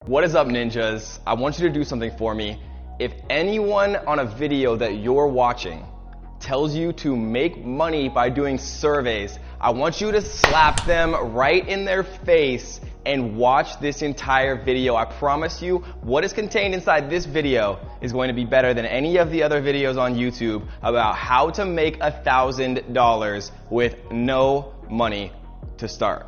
What is up, ninjas? I want you to do something for me. If anyone on a video that you're watching tells you to make money by doing surveys, I want you to slap them right in their face and watch this entire video. I promise you, what is contained inside this video is going to be better than any of the other videos on YouTube about how to make $1,000 with no money to start.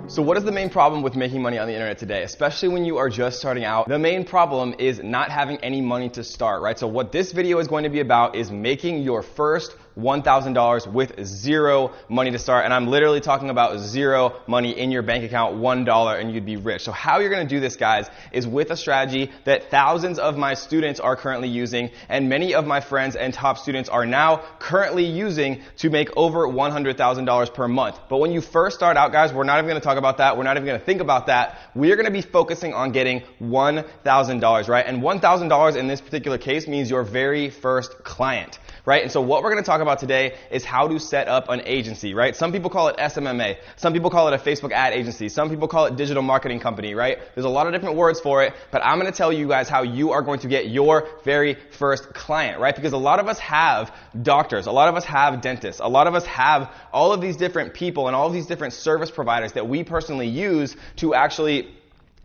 So what is the main problem with making money on the internet today, especially when you are just starting out? The main problem is not having any money to start, right? So what this video is going to be about is making your first $1,000 with zero money to start. And I'm literally talking about zero money in your bank account, $1, and you'd be rich. So how you're going to do this, guys, is with a strategy that thousands of my students are currently using, and many of my friends and top students are now currently using to make over $100,000 per month. But when you first start out, guys, we're not even going to talk about that. We're not even going to think about that. We're going to be focusing on getting $1,000, right? And $1,000 in this particular case means your very first client, right? And so what we're going to talk about today is how to set up an agency, right? Some people call it SMMA. Some people call it a Facebook ad agency. Some people call it digital marketing company, right? There's a lot of different words for it, but I'm going to tell you guys how you are going to get your very first client, right? Because a lot of us have doctors. A lot of us have dentists. A lot of us have all of these different people and all of these different service providers that we personally use to actually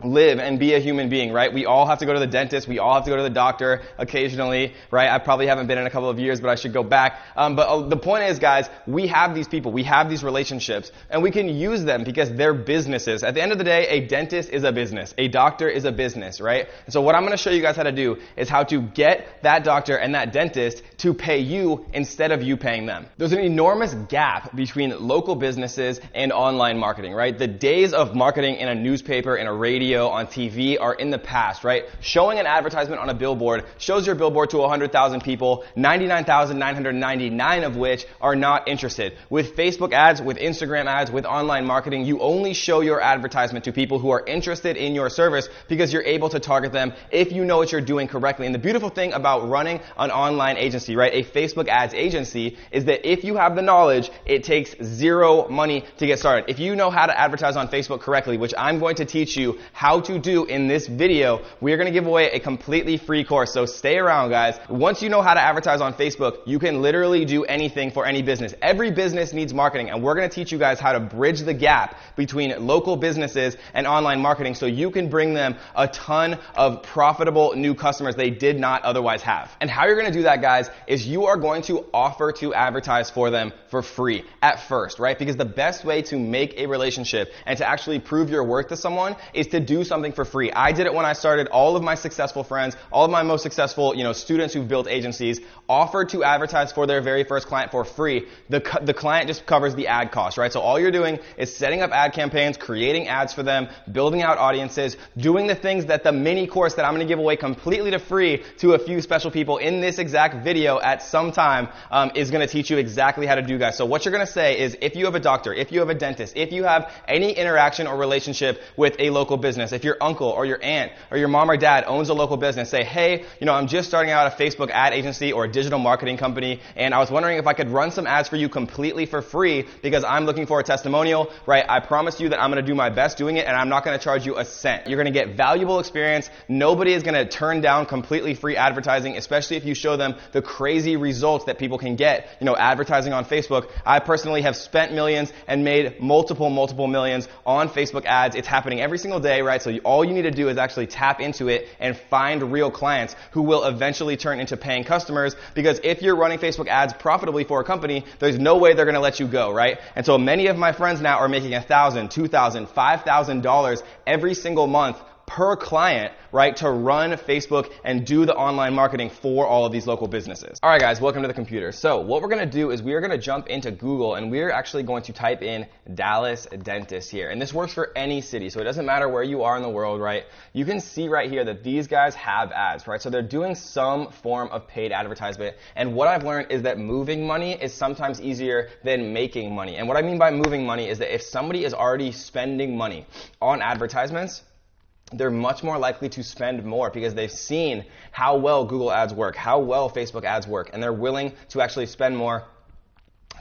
live and be a human being, right? We all have to go to the dentist. We all have to go to the doctor occasionally, right? I probably haven't been in a couple of years, but I should go back. But the point is, guys, we have these people. We have these relationships, and we can use them because they're businesses. At the end of the day, a dentist is a business. A doctor is a business, right? And so what I'm going to show you guys how to do is how to get that doctor and that dentist to pay you instead of you paying them. There's an enormous gap between local businesses and online marketing, right? The days of marketing in a newspaper, in a radio, on TV are in the past, right? Showing an advertisement on a billboard shows your billboard to 100,000 people, 99,999 of which are not interested. With Facebook ads, with Instagram ads, with online marketing, you only show your advertisement to people who are interested in your service because you're able to target them if you know what you're doing correctly. And the beautiful thing about running an online agency, right, a Facebook ads agency, is that if you have the knowledge, it takes zero money to get started. If you know how to advertise on Facebook correctly, which I'm going to teach you how to do in this video, we're going to give away a completely free course. So stay around, guys. Once you know how to advertise on Facebook, you can literally do anything for any business. Every business needs marketing, and we're going to teach you guys how to bridge the gap between local businesses and online marketing so you can bring them a ton of profitable new customers they did not otherwise have. And how you're going to do that, guys, is you are going to offer to advertise for them for free at first, right? Because the best way to make a relationship and to actually prove your worth to someone is to do something for free. I did it when I started. All of my successful friends, all of my most successful, students who've built agencies offered to advertise for their very first client for free. The client just covers the ad cost, right? So all you're doing is setting up ad campaigns, creating ads for them, building out audiences, doing the things that the mini course that I'm going to give away completely to free to a few special people in this exact video at some time is going to teach you exactly how to do, guys. So what you're going to say is, if you have a doctor, if you have a dentist, if you have any interaction or relationship with a local business, if your uncle or your aunt or your mom or dad owns a local business, say, hey, I'm just starting out a Facebook ad agency or a digital marketing company, and I was wondering if I could run some ads for you completely for free because I'm looking for a testimonial, right? I promise you that I'm going to do my best doing it, and I'm not going to charge you a cent. You're going to get valuable experience. Nobody is going to turn down completely free advertising, especially if you show them the crazy results that people can get, advertising on Facebook. I personally have spent millions and made multiple millions on Facebook ads. It's happening every single day, right? So all you need to do is actually tap into it and find real clients who will eventually turn into paying customers, because if you're running Facebook ads profitably for a company, there's no way they're going to let you go, right? And so many of my friends now are making $1,000, $2,000, $5,000 every single month per client, right, to run Facebook and do the online marketing for all of these local businesses. All right, guys, welcome to the computer. So what we're going to do is we are going to jump into Google, and we're actually going to type in Dallas dentist here. And this works for any city, so it doesn't matter where you are in the world, right? You can see right here that these guys have ads, right? So they're doing some form of paid advertisement. And what I've learned is that moving money is sometimes easier than making money. And what I mean by moving money is that if somebody is already spending money on advertisements, they're much more likely to spend more because they've seen how well Google ads work, how well Facebook ads work, and they're willing to actually spend more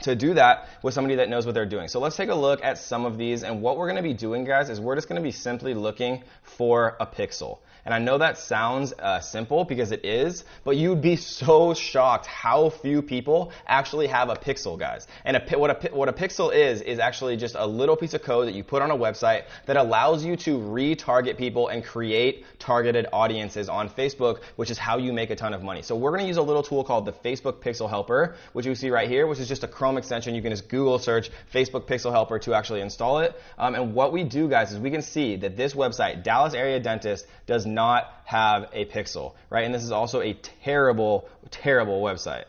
to do that with somebody that knows what they're doing. So let's take a look at some of these, and what we're going to be doing, guys, is we're just going to be simply looking for a pixel. And I know that sounds simple because it is, but you'd be so shocked how few people actually have a pixel, guys. And what a pixel is actually just a little piece of code that you put on a website that allows you to retarget people and create targeted audiences on Facebook, which is how you make a ton of money. So we're going to use a little tool called the Facebook Pixel Helper, which you see right here, which is just a Chrome extension. You can just Google search Facebook Pixel Helper to actually install it. And what we do, guys, is we can see that this website, Dallas Area Dentist, does not have a pixel, right? And this is also a terrible, terrible website,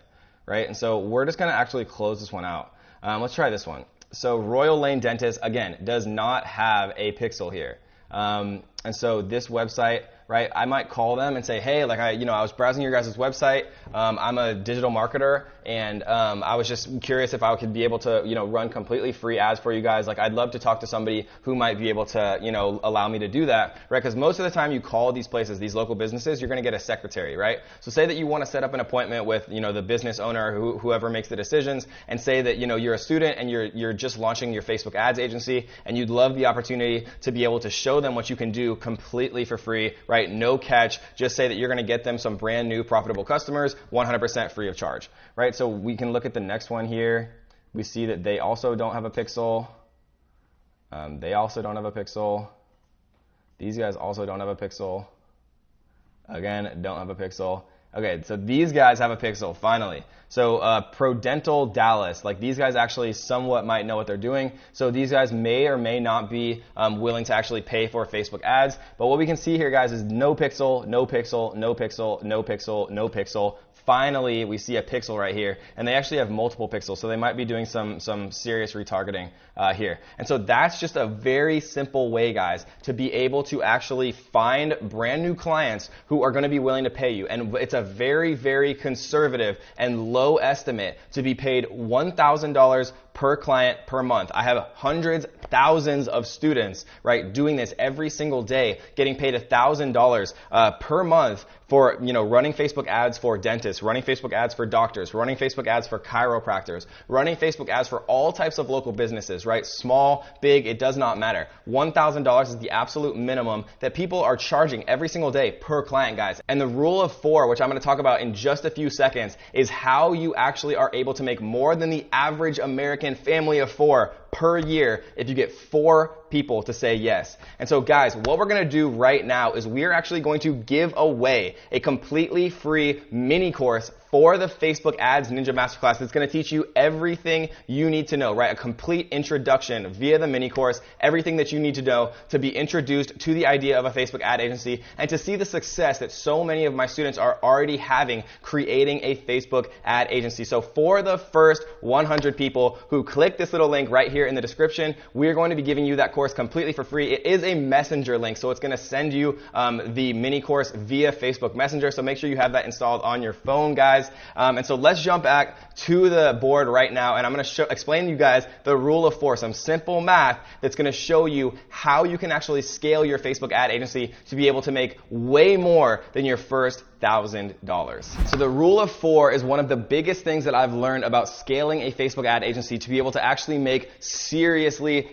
right? And so we're just going to actually close this one out. Let's try this one. So Royal Lane Dentist, again, does not have a pixel here. And so this website, right, I might call them and say, hey, like I was browsing your guys' website. I'm a digital marketer, and I was just curious if I could be able to, run completely free ads for you guys. Like, I'd love to talk to somebody who might be able to, allow me to do that, right? Because most of the time you call these places, these local businesses, you're going to get a secretary, right? So say that you want to set up an appointment with, the business owner, whoever makes the decisions, and say that, you're a student and you're just launching your Facebook ads agency, and you'd love the opportunity to be able to show them what you can do completely for free, right? No catch. Just say that you're going to get them some brand new profitable customers, 100% free of charge, right? So we can look at the next one here. We see that they also don't have a pixel. They also don't have a pixel. These guys also don't have a pixel. Again, don't have a pixel. Okay, so these guys have a pixel, finally. So Prodental Dallas, like these guys actually somewhat might know what they're doing. So these guys may or may not be willing to actually pay for Facebook ads. But what we can see here, guys, is no pixel, no pixel, no pixel, no pixel, no pixel. Finally, we see a pixel right here, and they actually have multiple pixels, so they might be doing some serious retargeting here. And so that's just a very simple way, guys, to be able to actually find brand new clients who are going to be willing to pay you. And it's a very, very conservative and low estimate to be paid $1,000 per client per month. I have hundreds, thousands of students, right, doing this every single day, getting paid $1,000 per month for, running Facebook ads for dentists, running Facebook ads for doctors, running Facebook ads for chiropractors, running Facebook ads for all types of local businesses, right? Small, big, it does not matter. $1,000 is the absolute minimum that people are charging every single day per client, guys. And the rule of 4, which I'm going to talk about in just a few seconds, is how you actually are able to make more than the average American family of 4 per year if you get 4 people to say yes. And so, guys, what we're going to do right now is we're actually going to give away a completely free mini course for the Facebook Ads Ninja Masterclass that's going to teach you everything you need to know, right? A complete introduction via the mini course, everything that you need to know to be introduced to the idea of a Facebook ad agency and to see the success that so many of my students are already having creating a Facebook ad agency. So for the first 100 people who click this little link right here in the description, we're going to be giving you that course completely for free. It is a messenger link, so it's going to send you the mini course via Facebook Messenger. So make sure you have that installed on your phone, guys. And so let's jump back to the board right now, and I'm going to explain to you guys the rule of 4, some simple math that's going to show you how you can actually scale your Facebook ad agency to be able to make way more than your first $1,000. So the rule of 4 is one of the biggest things that I've learned about scaling a Facebook ad agency to be able to actually make seriously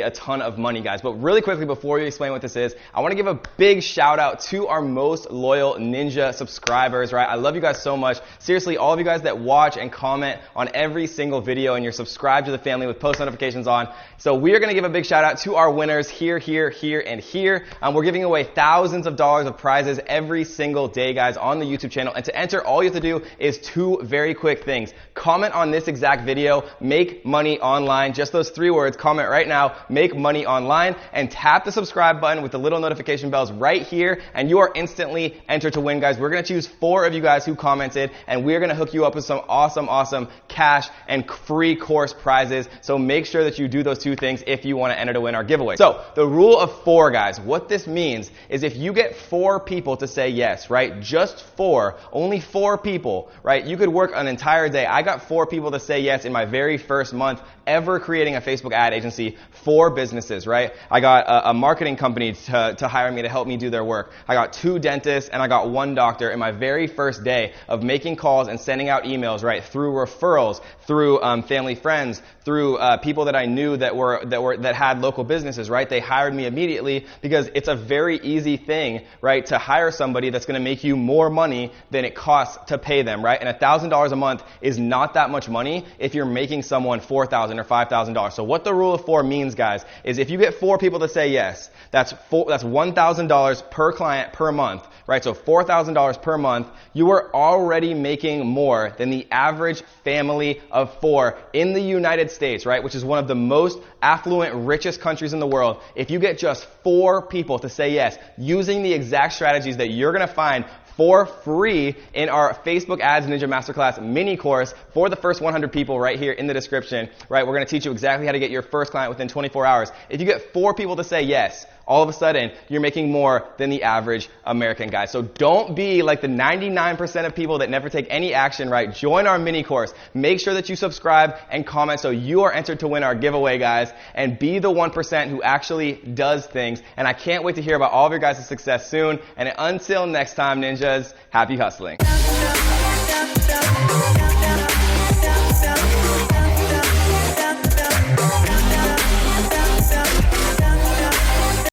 a ton of money, guys. But really quickly, before you explain what this is, I want to give a big shout out to our most loyal Ninja subscribers, right? I love you guys so much. Seriously, all of you guys that watch and comment on every single video and you're subscribed to the family with post notifications on. So we are going to give a big shout out to our winners here, and here. We're giving away thousands of dollars of prizes every single day, guys, on the YouTube channel. And to enter, all you have to do is 2 very quick things. Comment on this exact video, make money online, just those 3 words. Comment right now, make money online, and tap the subscribe button with the little notification bells right here, and you are instantly entered to win, guys. We're going to choose 4 of you guys who commented, and we're going to hook you up with some awesome cash and free course prizes. So make sure that you do those 2 things if you want to enter to win our giveaway. So the rule of 4, guys, what this means is if you get 4 people to say yes, right, just four, only 4 people, right? You could work an entire day. I got 4 people to say yes in my very first month ever creating a Facebook ad agency for businesses, right? I got a marketing company to hire me to help me do their work. I got 2 dentists and I got 1 doctor in my very first day of making calls and sending out emails, right? Through referrals, through family friends, through people that I knew that had local businesses, right? They hired me immediately because it's a very easy thing, right? To hire somebody that's going to make you more money than it costs to pay them, right? And $1,000 a month is not that much money if you're making someone $4,000 or $5,000. So what the rule of 4 means, guys, is if you get 4 people to say yes, that's $1,000 per client per month, right? So $4,000 per month. You are already making more than the average family of 4 in the United States, right? Which is one of the most affluent, richest countries in the world. If you get just 4 people to say yes, using the exact strategies that you're going to find for free in our Facebook Ads Ninja Masterclass mini course for the first 100 people right here in the description, right? We're going to teach you exactly how to get your first client within 24 hours. If you get 4 people to say yes, all of a sudden, you're making more than the average American guy. So don't be like the 99% of people that never take any action, right? Join our mini course. Make sure that you subscribe and comment so you are entered to win our giveaway, guys, and be the 1% who actually does things. And I can't wait to hear about all of your guys' success soon. And until next time, ninjas, happy hustling.